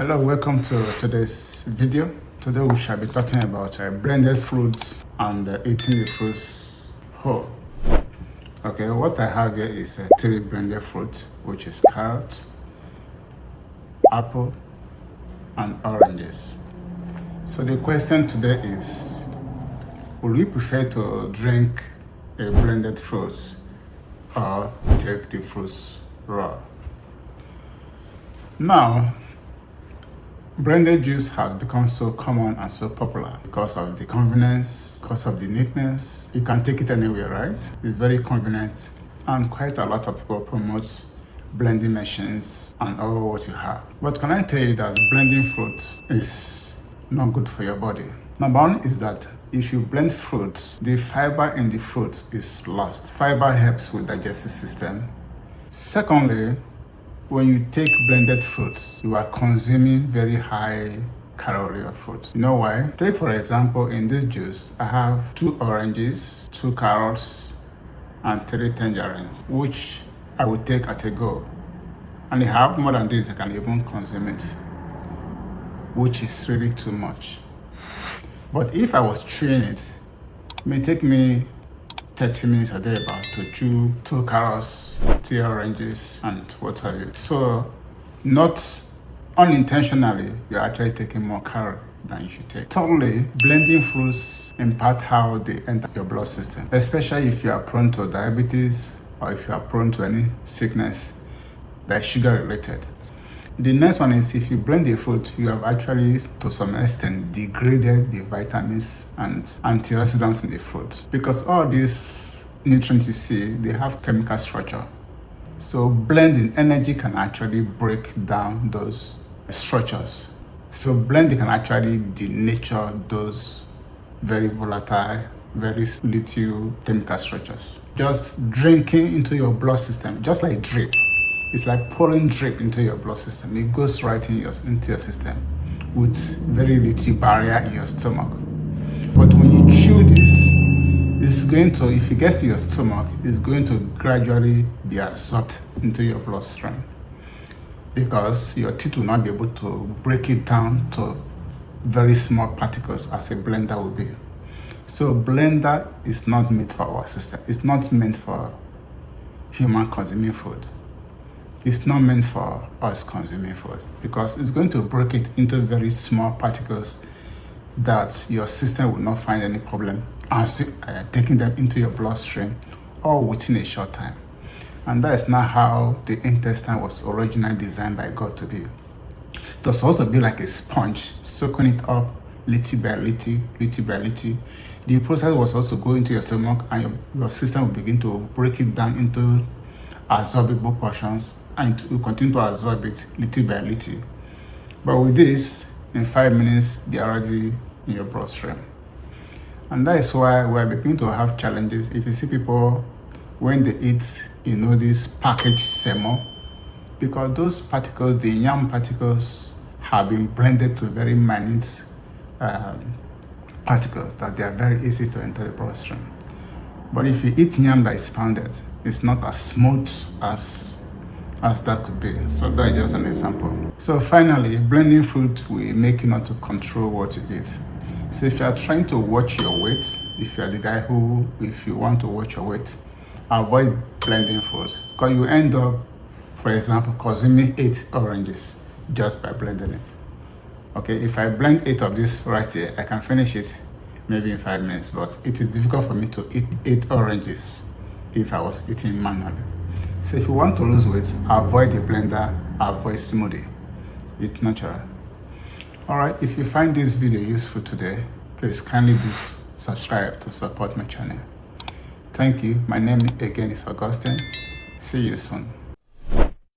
Hello, welcome to today's video. Today we shall be talking about blended fruits and eating the fruits whole. Okay, what I have here is three blended fruits, which is carrot, apple, and oranges. So the question today is, would you prefer to drink a blended fruits or take the fruits raw? Now, blended juice has become so common and so popular because of the convenience, because of the neatness. You can take it anywhere, right? It's very convenient, and quite a lot of people promote blending machines and all what you have. But can I tell you that blending fruit is not good for your body? Number one is that if you blend fruits, the fiber in the fruit is lost. Fiber helps with digestive system. Secondly, when you take blended fruits, you are consuming very high calorie of fruits. You know why? Take for example, in this juice, I have 2 oranges, 2 carrots, and 3 tangerines, which I will take at a go. And if I have more than this, I can even consume it, which is really too much. But if I was chewing it, it may take me 30 minutes or thereabout to chew 2 carrots, 3 oranges, and what have you. So, not unintentionally, you're actually taking more calories than you should take. Thirdly, blending fruits impact how they enter your blood system, especially if you are prone to diabetes or if you are prone to any sickness that is sugar related. The next one is, if you blend the fruit, you have actually, to some extent, degraded the vitamins and antioxidants in the fruit. Because all these nutrients you see, they have chemical structure. So blending energy can actually break down those structures. So blending can actually denature those very volatile, very little chemical structures. Just drinking into your blood system, just like drip. It's like pouring drip into your blood system. It goes right into your system with very little barrier in your stomach. But when you chew this, it's going to, if it gets to your stomach, it's going to gradually be absorbed into your bloodstream, because your teeth will not be able to break it down to very small particles as a blender will be. So blender is not meant for our system. It's not meant for human consuming food. It's not meant for us consuming food, because it's going to break it into very small particles that your system will not find any problem as taking them into your bloodstream or within a short time. And that is not how the intestine was originally designed by God to be. It was supposed to be like a sponge, soaking it up little by little, little by little. The process was also go into your stomach, and your system will begin to break it down into absorbable portions, and it will continue to absorb it little by little. But with this, in 5 minutes, they are already in your bloodstream. And that is why we are beginning to have challenges. If you see people, when they eat, this packaged semo, because those particles, the yam particles, have been blended to very minute particles that they are very easy to enter the bloodstream. But if you eat yam that is pounded, it's not as smooth as that could be. So that is just an example. So finally, blending fruit will make you not to control what you eat. So if you are trying to watch your weight, if you are the guy who, if you want to watch your weight, avoid blending fruit, because you end up, for example, consuming 8 oranges just by blending it. Okay, if I blend 8 of this right here, I can finish it maybe in 5 minutes, but it is difficult for me to eat 8 oranges if I was eating manually. So if you want to lose weight, avoid the blender, avoid smoothie. It's natural. Alright, if you find this video useful today, please kindly do subscribe to support my channel. Thank you. My name again is Augustine. See you soon.